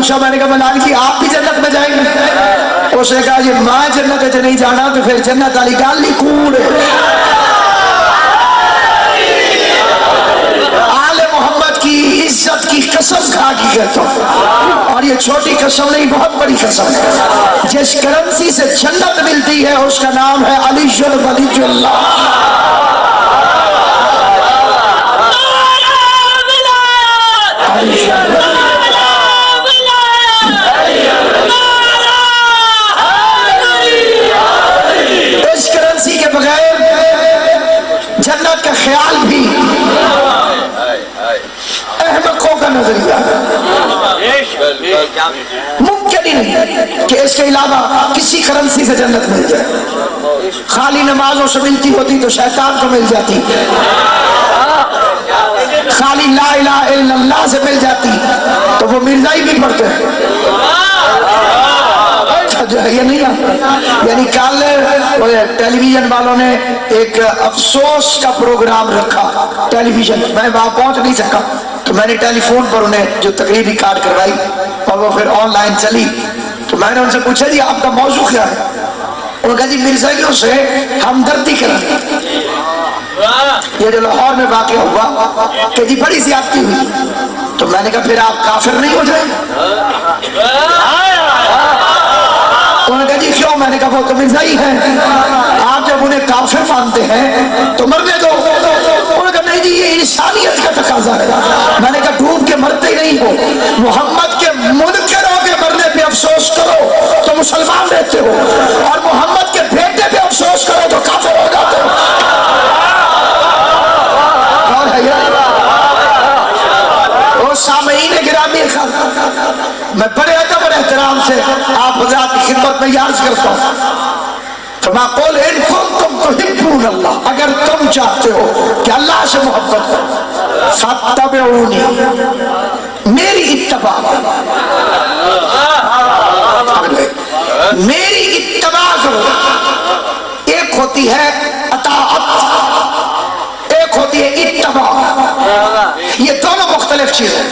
پوچھا, میں نے کہا بلال کی آپ بھی جنت میں جائیں گے؟ اس نے کہا جی میں جنت میں نہیں جانا تو پھر جنت والی گل نہیں کوڑ. آل محمد کی عزت کی قسم کھا کے کہتا ہوں, اور یہ چھوٹی قسم نہیں بہت بڑی قسم ہے. جس کرنسی سے جنت ملتی ہے اس کا نام ہے علی ولی اللہ. اس کرنسی کے بغیر جنت کا خیال بھی احمقوں کا نظریہ ممکن ہی نہیں کہ اس کے علاوہ کسی کرنسی سے جنت مل جائے. خالی نمازوں سے ملتی ہوتی تو شیطان کو مل جاتی, خالی لا الہ الا اللہ سے مل جاتی تو وہ مرزائی بھی پڑھتے ہیں. یہ نہیں, یعنی کل ٹیلی ویژن والوں نے ایک افسوس کا پروگرام رکھا ٹیلی ویژن, میں وہاں پہنچ نہیں سکا تو میں نے ٹیلی فون پر انہیں جو تقریر ریکارڈ کروائی اور وہ پھر آن لائن چلی. تو میں نے ان سے پوچھا جی آپ کا موضوع کیا ہے؟ انہوں نے کہا جی مرزائیوں سے ہمدردی کرنا. یہ جو لاہور میں واقعہ ہوا کہ جی بڑی زیادتی ہوئی, تو میں نے کہا پھر آپ کافر نہیں ہو جائیں؟ انہوں نے کہا جی کیوں؟ میں نے کہا وہ تو مرزائی ہیں, آپ جب انہیں کافر مانتے ہیں تو مرنے دو. انہوں نے کہا نہیں جی یہ انسانیت کا تقاضا ہے. میں نے کہا ڈوب کے مرتے ہی نہیں ہو, محمد کے منکروں کے مرنے پہ افسوس کرو تو مسلمان رہتے ہو, اور محمد کے بیٹے پہ افسوس کرو تو کافر ہو جاتے ہو. سامعین گرامی, میں بڑے ادب اور احترام سے آپ حضرات کی خدمت میں عرض کرتا ہوں, فما قول ان کنتم تحبون اللہ, اگر تم چاہتے ہو کہ اللہ سے محبت کرو, فاتبعونی, میری اتباع, میری اتباع کرو. ایک ہوتی ہے اطاعت, ایک ہوتی ہے اتباع, یہ دونوں مختلف چیزیں.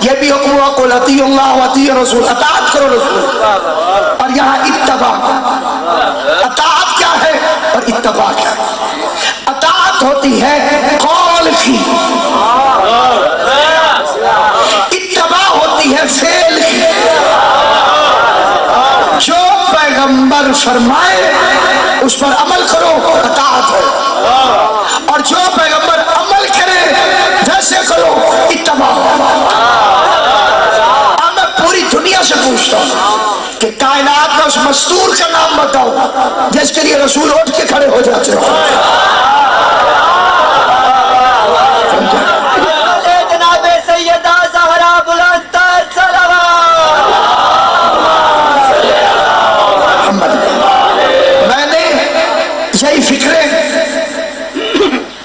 یہ بھی حکم ہوا قل اطیعوا اللہ واطیعوا الرسول, اطاعت کرو رسول, اور یہاں اتباع. اطاعت کیا ہے اور اتباع کیا ہے؟ اطاعت ہوتی ہے قول کی, اتباع ہوتی ہے فعل کی. جو پیغمبر فرمائے اس پر عمل کرو اطاعت ہے, اور جو پیغمبر عمل کرے ویسے کرو اتباع. اب میں پوری دنیا سے پوچھتا ہوں کہ کائنات میں اس مستور کا نام بتاؤ جس کے لیے رسول اٹھ کے کھڑے ہو جاتے ہیں. جناب سیدہ زہرا بلند میں نے یہی فکریں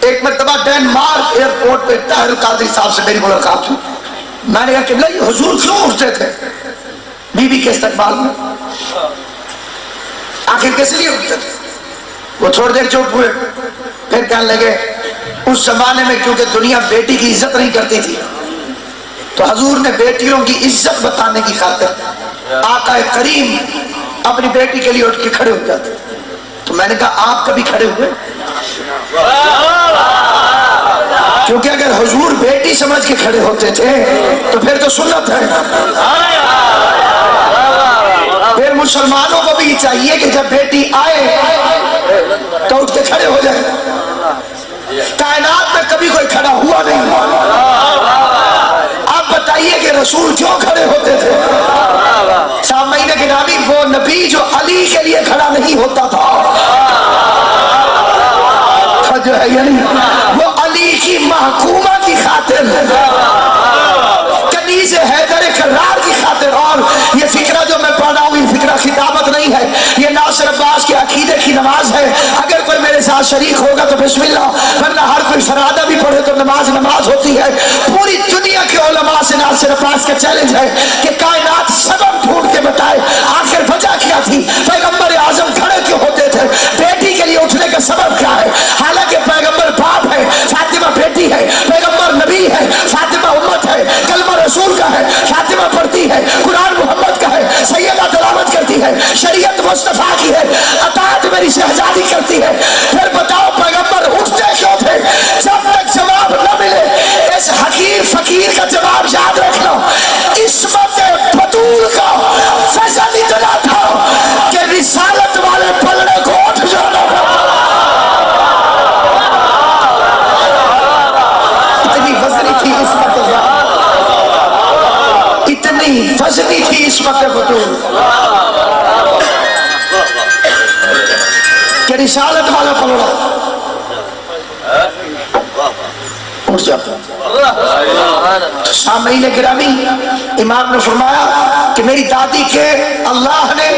ایک مرتبہ ڈینمارک ایئرپورٹ پہ طاہر القادری صاحب سے میری ملاقات ہوئی. میں نے کہا کہ بھائی حضور کیوں اٹھتے تھے بی بی کے استقبال میں, آخر کس لیے اٹھتے تھے؟ وہ تھوڑی دیر چپ ہوئے, پھر کہنے لگے اس زمانے میں کیونکہ دنیا بیٹی کی عزت نہیں کرتی تھی تو حضور نے بیٹیوں کی عزت بتانے کی خاطر آقا کریم اپنی بیٹی کے لیے اٹھ کے کھڑے ہو جاتے. تو میں نے کہا آپ کبھی کھڑے ہوئے؟ کیونکہ اگر حضور بیٹی سمجھ کے کھڑے ہوتے تھے تو پھر تو سنت ہے. پھر مسلمانوں کو بھی چاہیے کہ جب بیٹی آئے تو اٹھ کے کھڑے ہو جائے. کائنات میں کبھی کوئی کھڑا ہوا نہیں. آپ بتائیے کہ رسول کیوں کھڑے ہوتے تھے؟ سامعین گرامی, وہ نبی جو علی کے لیے کھڑا نہیں ہوتا تھا, جو ہے یعنی وہ علی کی محکومہ کی خاطر, کنیز حیدر کرار کی خاطر. اور یہ فکرہ جو میں پڑھ رہا ہوں یہ فکرہ خطابت نہیں ہے, یہ ناصر عباس کے عقیدے کی نماز ہے. اگر کوئی میرے ساتھ شریک ہوگا تو بسم اللہ, ورنہ ہر کوئی فرادہ بھی پڑھے تو نماز ہوتی ہے. پوری دنیا کے علماء سے ناصر عباس کا چیلنج ہے کہ کائنات سبب ڈھونڈ کے بتائے آخر وجہ کیا تھی, پیغمبر اعظم کھڑے کیوں ہوتے تھے, بیٹی کے لیے اٹھنے کا سبب کیا ہے. حالانکہ پیغمبر باپ ہے, فاطمہ بیٹی ہے, پیغمبر نبی ہے, فاطمہ امت ہے, کلمہ رسول کا ہے, فاطمہ پڑھتی ہے, قرآن मुस्तफा की है, अतात मेरी शहजादी करती है। फिर बताओ पैगंबर उठते क्यों थे? जब तक जवाब न मिले इस हकीर फकीर का जवाब याद रख लो। इस्मत बतूल का फजल इतना था कि रिसालत वाले पलड़े को उठ जाना। इतनी वजनी थी इस्मत, इतनी वजनी थी इस्मत बतूल कि रिसालत वाला पलड़ा उठ जाता। तो सामईन गिरामी, इमाम ने फरमाया कि मेरी दादी के अल्लाह ने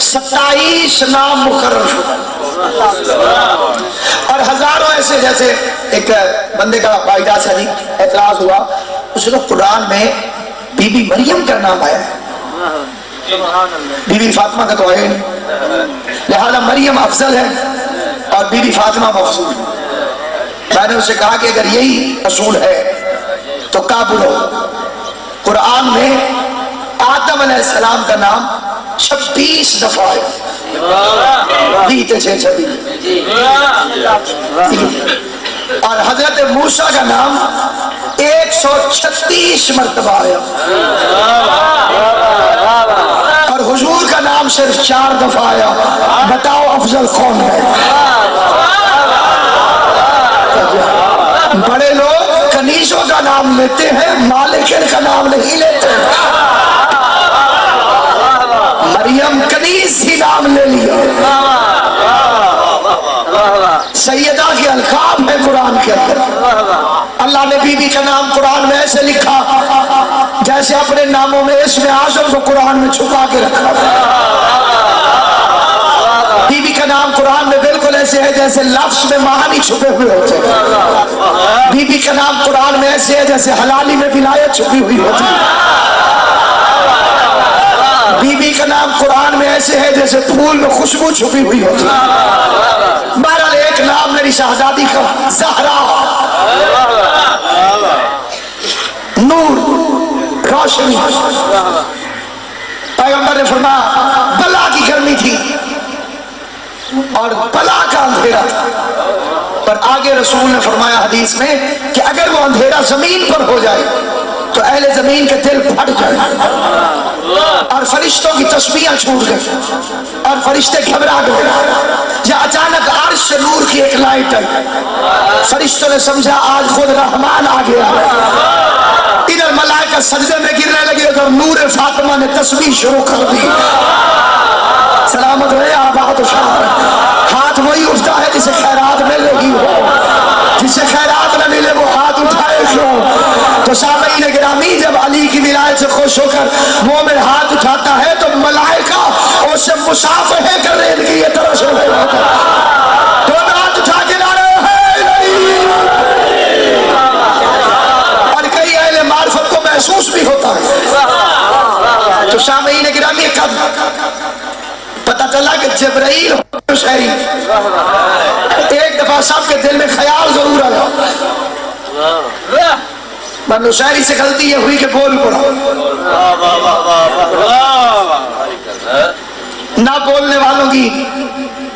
27 नाम मुकर्रर और हजारों ऐसे, जैसे एक बंदे का वाइदा से नहीं एतराज हुआ, उसने कुरान में बीबी मरियम का नाम आया है, बीबी फातिमा का तो है नहीं, लिहाजा मरियम अफजल है और बीबी फातिमा मफजूल है। मैंने उससे कहा कि अगर यही असूल है तो काबुल हो। कुरान में आदम अलैहिस्सलाम का नाम 26 दफा है, बीते 6 और हजरत मूसा का नाम 136 मरतबा है और हुजूर का नाम सिर्फ 4 दफा आया। बताओ अफजल कौन है? बड़े लोग कनीजों का नाम लेते हैं, मालिकिन का नाम नहीं लेते। मरियम कनीज ही नाम ले लिया। सैयदा के अलकाब है कुरान के अंदर। अल्लाह ने बीबी का नाम कुरान में ऐसे लिखा जैसे अपने नामों में इसमें आज़म को कुरान में छुपा के रखा। बीबी का नाम कुरान में बिल्कुल ऐसे है जैसे लफ्ज में मानी छुपे हुए होते हैं। बीबी का नाम कुरान में ऐसे है जैसे हलाली में विलायत छुपी हुई होती है। बीबी का नाम कुरान में ऐसे है जैसे फूल में खुशबू छुपी हुई होती है। बहरहाल एक नाम मेरी शहजादी का ज़हरा, नूर, रोशनी। पैगंबर ने फरमाया बला की गर्मी थी और बला का अंधेरा था, पर आगे रसूल ने फरमाया हदीस में कि अगर वो अंधेरा जमीन पर हो जाए तो अहले जमीन के दिल फट जाए और फरिश्तों की तस्बीहें छूट गई और फरिश्ते घबरा गए। या अचानक अर्श से नूर की एक लाइट आई, फरिश्तों ने समझा आज खुद रहमान आ गया है। इधर मलाइका सजदे में गिरने लगे, उधर नूर फातिमा ने तस्बीह शुरू कर दी। सलामत रहे आबाद हाथ वही उठता है जिसे खैरात मिल रही हो, जिसे खैरात न मिले वो हाथ उठाए क्यों? तो सामईन गिरामी, जब अली की विलायत से खुश होकर मोमिन हाथ उठाता है तो मलाइका उससे मुसाफहे कर रहे हैं कि ये तरह से तो हाथ उठा के नारे और कई अहले मार्फत को महसूस भी होता है। तो सामईन गिरामी कब पता चला कि जिब्राइल हुसैनी एक दफा सबके दिल में ख्याल जरूर आया, बनो शायरी से गलती ये हुई कि बोल पड़ा। ना बोलने वालों की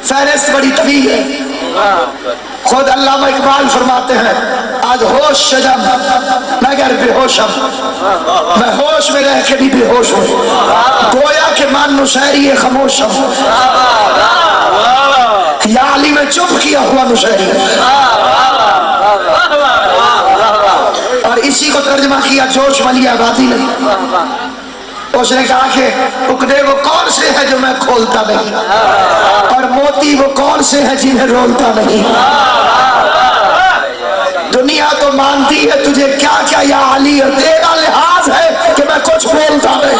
फहरिस्त बड़ी तवील है। खुद अल्लामा इकबाल फरमाते हैं आज होश शजम मगर बेहोशम, मैं होश में रह के भी बेहोश हूँ, गोया के मानो शायरी खामोशम, या अली में चुप किया हुआ मुशायरी। और इसी को तर्जमा किया जोश वाली आबादी ने। उसने कहा कि उकड़े वो कौन से है जो मैं खोलता नहीं, और मोती वो कौन से है जिन्हें रोलता नहीं। दुनिया तो मानती है तुझे क्या क्या या अली, तेरा लिहाज है कि मैं कुछ बोलता नहीं।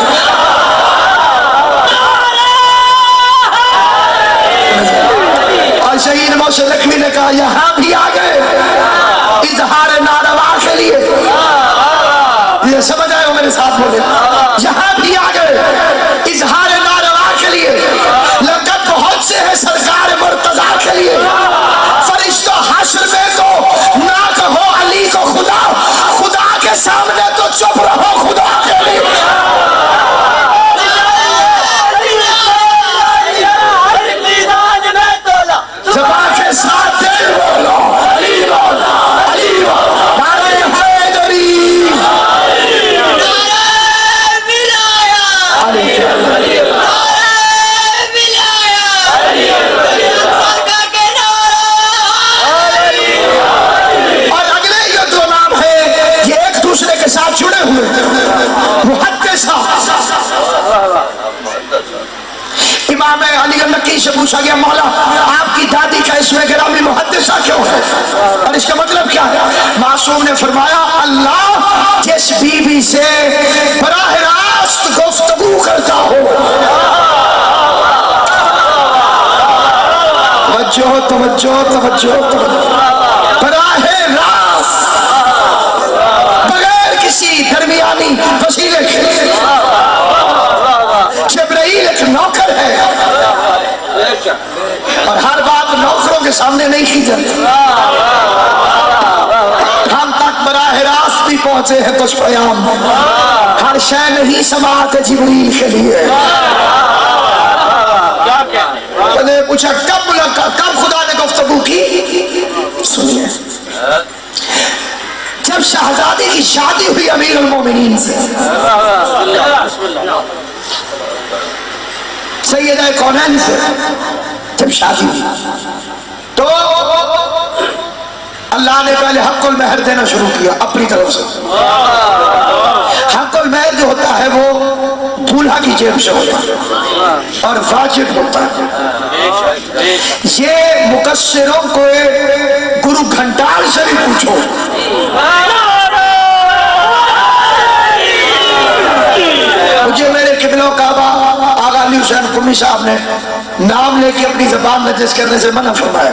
और शहीद मोहसिन नकवी ने कहा यहाँ भी आ गए इजहार नारवा के लिए। ये समझ आए हो मेरे साथ बोले, यहाँ भी आ गए इजहार नारवा के लिए। लक़ब बहुत से है सरकार मुर्तजा के लिए। फरिश्तों हश्र में तो ना कहो अली को खुदा, खुदा के सामने तो चुप रहो खुदा के लिए। इमाम अली नकी से पूछा गया, मौला आपकी दादी का इसमें गिरामी मुहद्दिसा क्यों है, और इसका मतलब क्या है? मासूम ने फरमाया, अल्लाह जिस बीबी से बराह रास्त गुफ्तगू करता हो, तवज्जो, बराह रास्त बगैर किसी दरमियानी वसीले के, जिब्राइल एक नौकर है और हर बात नौकरों के सामने नहीं की जाती। हम तक बराह रास्त भी पहुंचे हैं कुछ पैगाम, हर शय नहीं समात है जिब्रील के लिए। मैंने पूछा कब खुदा ने गुफ्तगू की? सुनिए, जब शहजादी की शादी हुई अमीर उल मोमिनीन से, सैयदा कौनैन से जब शादी हुई, तो अल्लाह ने पहले हक़ुल महर देना शुरू किया अपनी तरफ से। हक़ुल महर जो होता है वो दूल्हा की जेब से होता है और वाजिब होता है। ये मुकस्सिरों को गुरु घंटाल से भी पूछो, मुझे मेरे किबला काबा आगा अली हुसैन कुमी साहब ने नाम लेके अपनी ज़बान नजिस करने से मना फरमाया,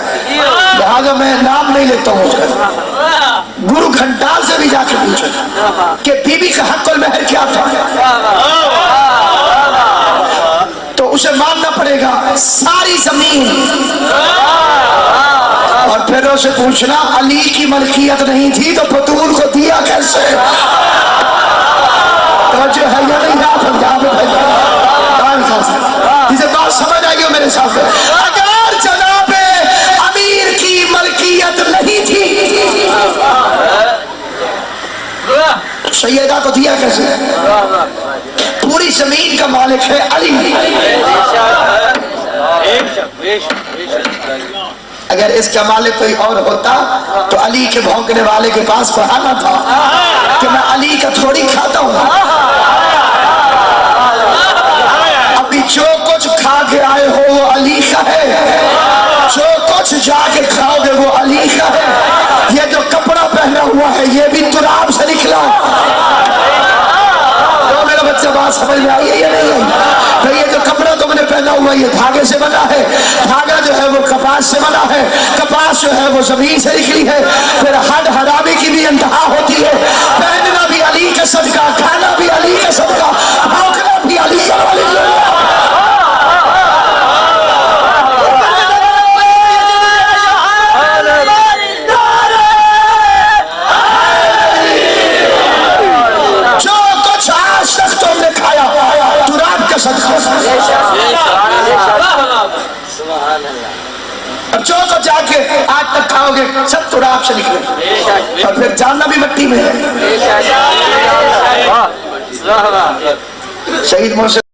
लिहाजा मैं नाम नहीं लेता हूँ उसका। गुरु घंटाल से भी जाके पूछो कि बीबी का हक़ुल महर क्या था, तो उसे मानना पड़ेगा सारी जमीन, और फिर उसे पूछना अली की मलकियत नहीं थी तो बतूल को दिया कैसे? तो जो है या नहीं ना पंजाब जिसे बात समझ आई हो मेरे साथ, अगर जनाबे अमीर की मलकियत नहीं थी सैयदा को दिया कैसे? पूरी जमीन का मालिक है अली। अगर इसका मालिक कोई और होता तो अली के भौंकने वाले के पास बहाना था कि मैं अली का थोड़ी खाता हूं। अभी जो कुछ खा के आए हो वो अली का है, जो कुछ जाके खाओगे वो अली का है। ये जो कपड़ा पहना हुआ है ये भी तुराब से निकला। तो मेरा बच्चा बात समझ में आई है या नहीं आई? तो ये जो कपड़ा तुमने पहना हुआ ये धागे से बना है, धागा जो है वो कपास से बना है, कपास जो है वो जमीन से निकली है। फिर हड हरामी की भी इंतहा होती है, पहनना भी अली का सदका, खाना भी अली का सदका, भौंकना भी अली का। अब जो तो जाके आज तक खाओगे सब तुराब से निकले और फिर जानना भी मिट्टी में है। शहीद मोहसिन